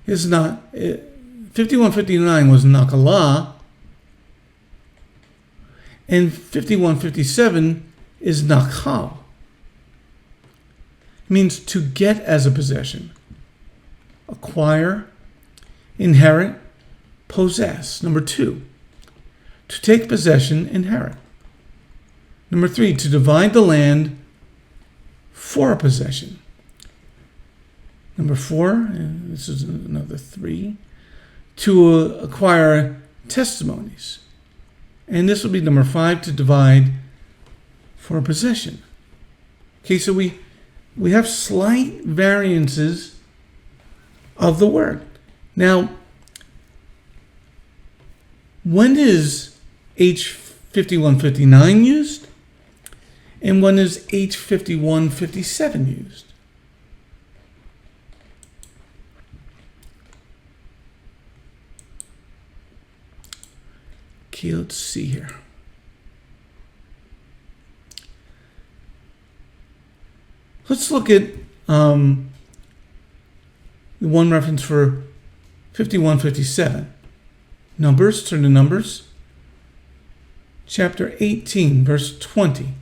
is not, 5159 was Nakalah, and 5157 is Nakal. It means to get as a possession, acquire, inherit, possess. Number 2, to take possession, inherit. Number 3, to divide the land for a possession. Number 4, and this is another 3, to acquire testimonies. And this will be number 5, to divide for a possession. Okay, so we have slight variances of the word. Now, when is H5159 used? And when is H5157 used? Okay, let's see here. Let's look at the one reference for 5157. Numbers, turn to Numbers. Chapter 18, verse 20.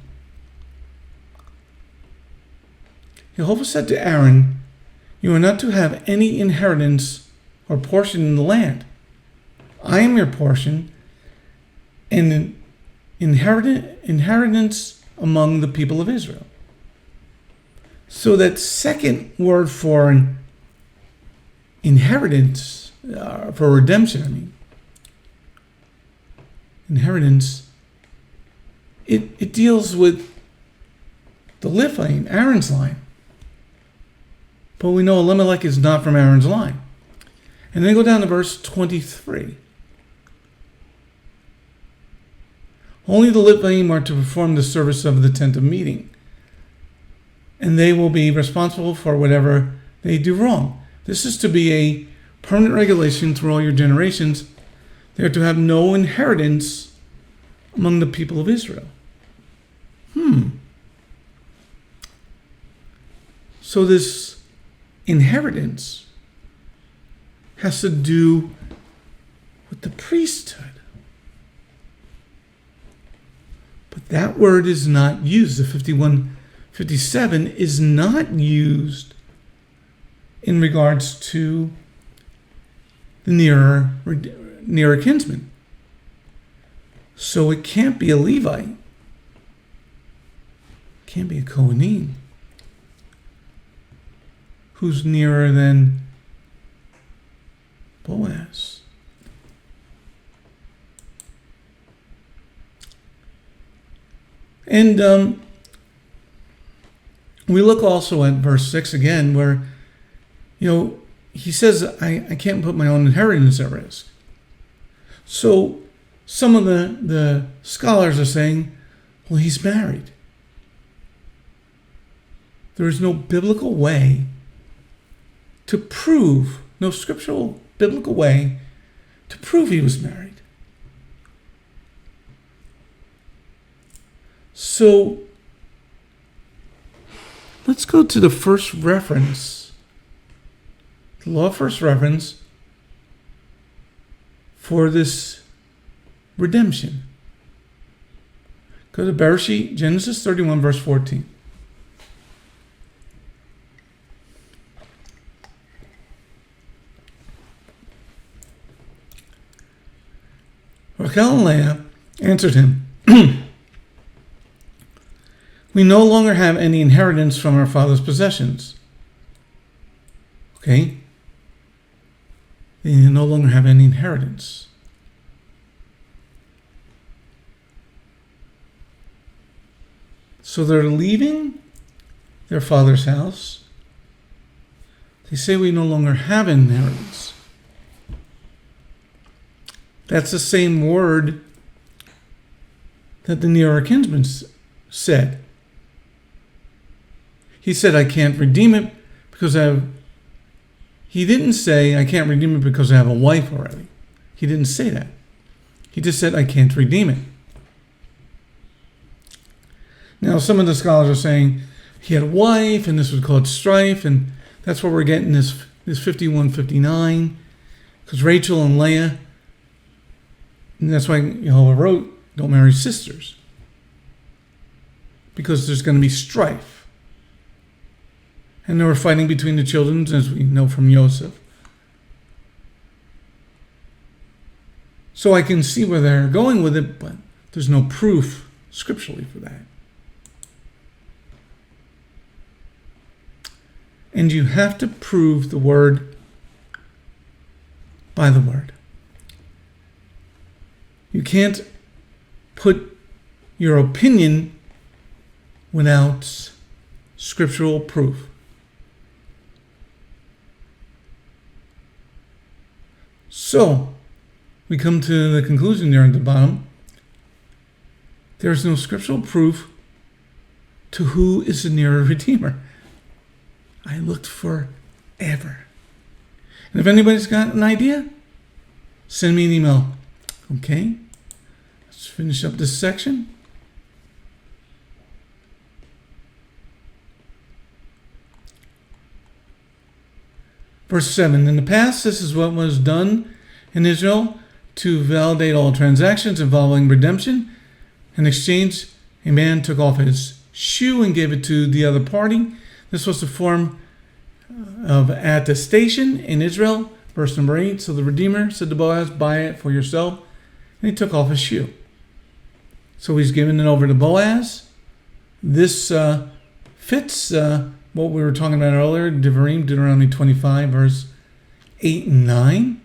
Jehovah said to Aaron, "You are not to have any inheritance or portion in the land. I am your portion and inheritance among the people of Israel." So that second word for an inheritance, for redemption, inheritance, it deals with the Levite, Aaron's line. But we know Elimelekh is not from Aaron's line. And then go down to verse 23. Only the Levite are to perform the service of the tent of meeting, and they will be responsible for whatever they do wrong. This is to be a permanent regulation through all your generations. They are to have no inheritance among the people of Israel. So this inheritance has to do with the priesthood. But that word is not used. The 5157 is not used in regards to the nearer kinsman. So it can't be a Levite. It can't be a Kohanim who's nearer than Boaz. And we look also at verse 6 again, where, he says, I can't put my own inheritance at risk. So some of the scholars are saying, well, he's married. There is no biblical way to prove, no scriptural biblical way to prove he was married. So let's go to the first reference, the law first reference for this redemption. Go to Bereshit, Genesis 31, verse 14. Rachel and Leah answered him, "We no longer have any inheritance from our father's possessions." Okay? They no longer have any inheritance. So they're leaving their father's house. They say we no longer have an inheritance. That's the same word that the nearer kinsman said. He said, I can't redeem it because He didn't say, I can't redeem it because I have a wife already. He didn't say that. He just said, I can't redeem it. Now, some of the scholars are saying he had a wife and this was called strife, and that's where we're getting this 51-59, because Rachel and Leah, and that's why Jehovah wrote, don't marry sisters, because there's going to be strife. And they were fighting between the children, as we know from Joseph. So I can see where they're going with it, but there's no proof scripturally for that. And you have to prove the word by the word. You can't put your opinion without scriptural proof. So, we come to the conclusion there at the bottom. There is no scriptural proof to who is the nearer Redeemer. I looked forever. And if anybody's got an idea, send me an email. Okay? Let's finish up this section. Verse 7. In the past, this is what was done in Israel to validate all transactions involving redemption. In exchange, a man took off his shoe and gave it to the other party. This was the form of attestation in Israel. Verse number 8. So the Redeemer said to Boaz, buy it for yourself. And he took off his shoe. So he's giving it over to Boaz. This fits what we were talking about earlier, Deuteronomy 25, verse 8 and 9.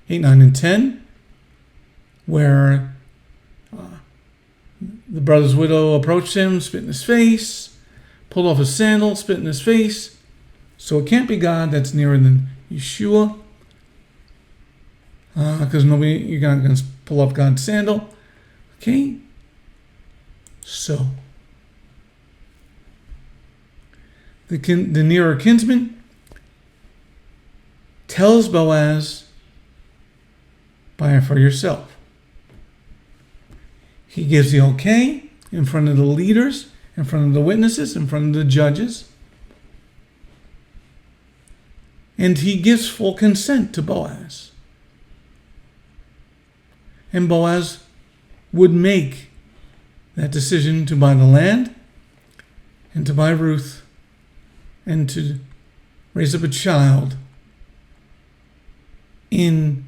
8, 9, and 10. Where the brother's widow approached him, spit in his face, pulled off his sandal, spit in his face. So it can't be God that's nearer than Yeshua. Because you're not going to pull off God's sandal. Okay? So, the nearer kinsman tells Boaz, buy it for yourself. He gives the okay in front of the leaders, in front of the witnesses, in front of the judges. And he gives full consent to Boaz. And Boaz would make that decision to buy the land and to buy Ruth and to raise up a child in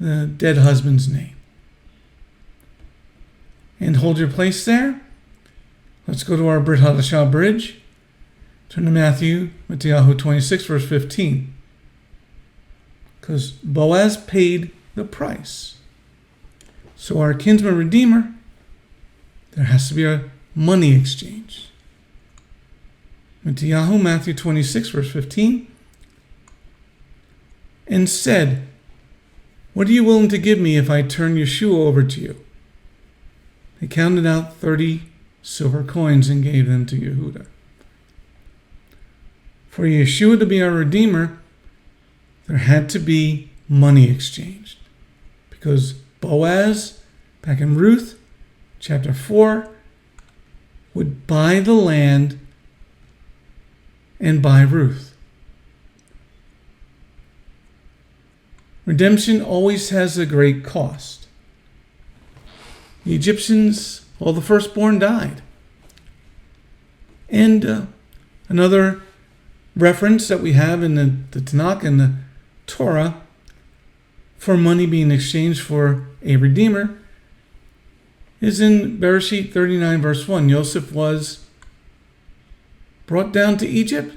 the dead husband's name. And hold your place there. Let's go to our Brit Hadashah bridge. Turn to Matthew 26, verse 15. Because Boaz paid the price. So our kinsman redeemer, there has to be a money exchange. Matthew 26, verse 15. And said, what are you willing to give me if I turn Yeshua over to you? He counted out 30 silver coins and gave them to Yehuda. For Yeshua to be our Redeemer, there had to be money exchanged. Because Boaz, back in Ruth Chapter 4, would buy the land and buy Ruth. Redemption always has a great cost. The Egyptians, all the firstborn died. And another reference that we have in the Tanakh and the Torah for money being exchanged for a redeemer is in Bereshit 39, verse 1. Joseph was brought down to Egypt,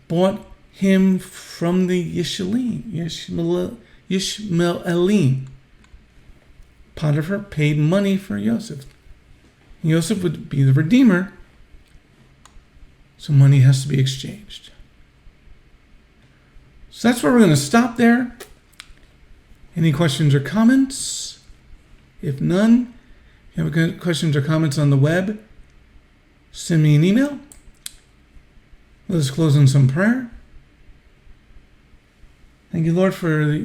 bought him from the Ishmaelim. Potiphar paid money for Joseph. Joseph would be the redeemer, so money has to be exchanged. So that's where we're going to stop there. Any questions or comments? If none, if you have questions or comments on the web, send me an email. Let us close in some prayer. Thank you, Lord, for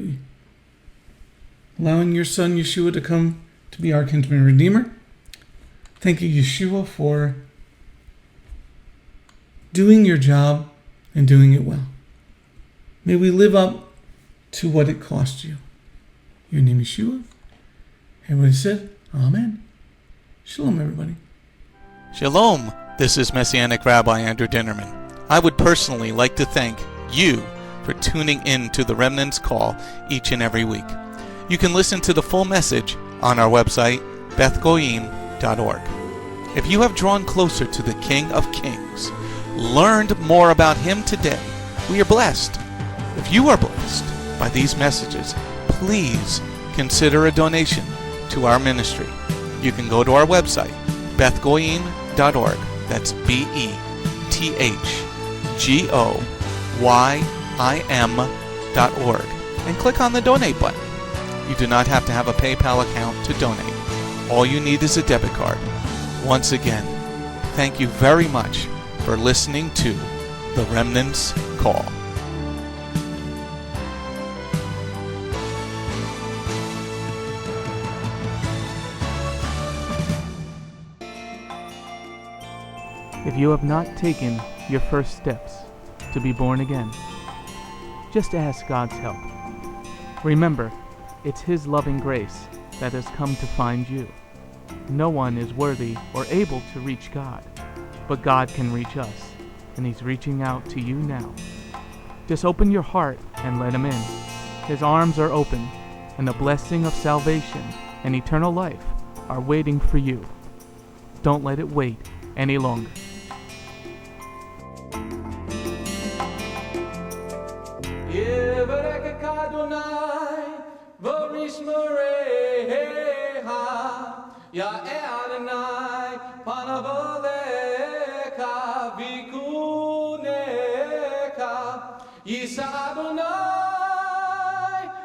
allowing your Son, Yeshua, to come to be our kinsman redeemer. Thank you, Yeshua, for doing your job and doing it well. May we live up to what it cost you. Your name is Yeshua. Everybody said, Amen. Shalom, everybody. Shalom, this is Messianic Rabbi Andrew Dinnerman. I would personally like to thank you for tuning in to the Remnant's Call each and every week. You can listen to the full message on our website, Bgmctv.org. If you have drawn closer to the King of Kings, learned more about Him today, we are blessed. If you are blessed by these messages, please consider a donation to our ministry. You can go to our website, bethgoyim.org. That's BETHGOYIM.org, and click on the donate button. You do not have to have a PayPal account to donate. All you need is a debit card. Once again, thank you very much for listening to The Remnant's Call. If you have not taken your first steps to be born again, just ask God's help. Remember, it's His loving grace that has come to find you. No one is worthy or able to reach God, but God can reach us, and He's reaching out to you now. Just open your heart and let Him in. His arms are open, and the blessing of salvation and eternal life are waiting for you. Don't let it wait any longer. Ya Adonai, Panavolecha, Vikunecha, Yisa Adonai,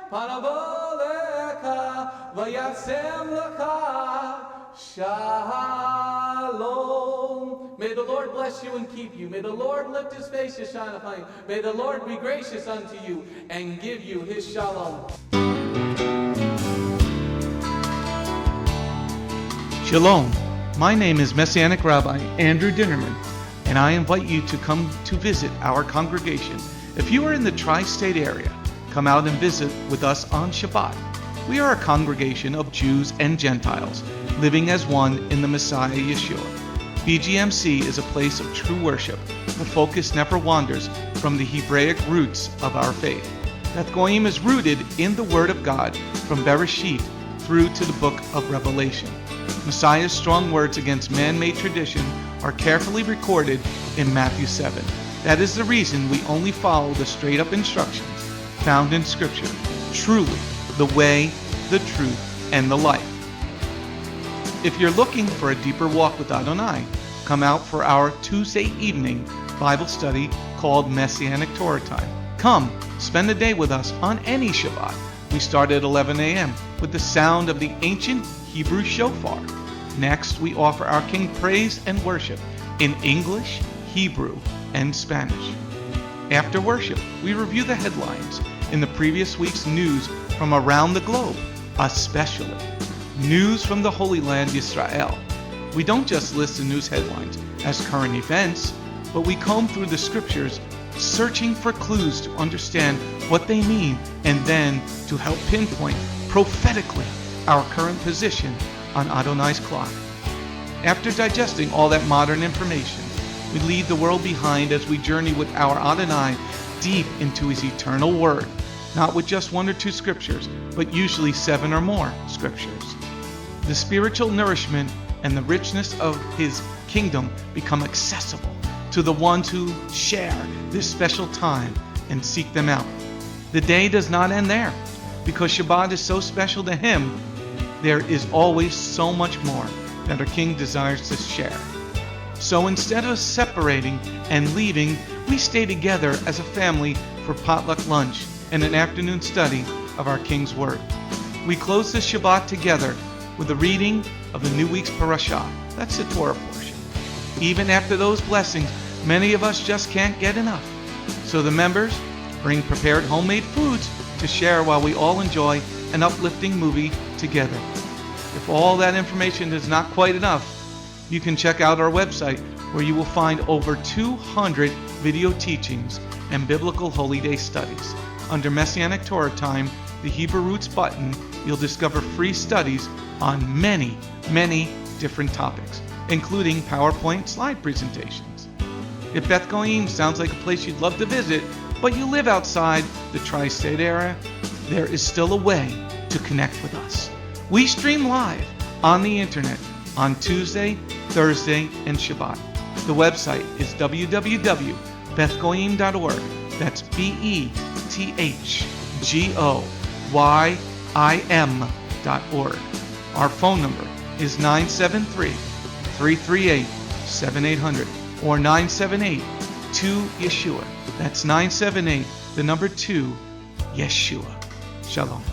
Panavolecha, Vayasem Lecha, Shalom. May the Lord bless you and keep you. May the Lord lift His face to shine upon you. May the Lord be gracious unto you and give you His shalom. Shalom. My name is Messianic Rabbi Andrew Dinnerman, and I invite you to come to visit our congregation. If you are in the tri-state area, come out and visit with us on Shabbat. We are a congregation of Jews and Gentiles, living as one in the Messiah Yeshua. BGMC is a place of true worship. The focus never wanders from the Hebraic roots of our faith. That Goyim is rooted in the Word of God from Bereshit through to the book of Revelation. Messiah's strong words against man-made tradition are carefully recorded in Matthew 7. That is the reason we only follow the straight-up instructions found in Scripture. Truly, the way, the truth, and the life. If you're looking for a deeper walk with Adonai, come out for our Tuesday evening Bible study called Messianic Torah Time. Come, spend a day with us on any Shabbat. We start at 11 a.m. with the sound of the ancient Hebrew shofar. Next, we offer our King praise and worship in English, Hebrew, and Spanish. After worship, we review the headlines in the previous week's news from around the globe, especially news from the Holy Land, Israel. We don't just list the news headlines as current events, but we comb through the scriptures, searching for clues to understand what they mean and then to help pinpoint prophetically our current position on Adonai's clock. After digesting all that modern information, we leave the world behind as we journey with our Adonai deep into His eternal Word, not with just one or two scriptures, but usually 7 or more scriptures. The spiritual nourishment and the richness of His kingdom become accessible to the ones who share this special time and seek them out. The day does not end there. Because Shabbat is so special to Him, there is always so much more that our King desires to share. So instead of separating and leaving, we stay together as a family for potluck lunch and an afternoon study of our King's Word. We close the Shabbat together with the reading of the new week's parashah. That's the Torah portion. Even after those blessings, many of us just can't get enough. So the members bring prepared homemade foods to share while we all enjoy an uplifting movie together. If all that information is not quite enough, you can check out our website where you will find over 200 video teachings and biblical holy day studies. Under Messianic Torah Time, the Hebrew Roots button, you'll discover free studies on many, many different topics, including PowerPoint slide presentations. If Beth Goyim sounds like a place you'd love to visit, but you live outside the tri-state area, there is still a way to connect with us. We stream live on the internet on Tuesday, Thursday, and Shabbat. The website is www.bethgoyim.org. That's BETHGOYIM.org. Our phone number is 973-338-7800 or 978-2-YESHUA. That's 978, the number 2, Yeshua. Shalom.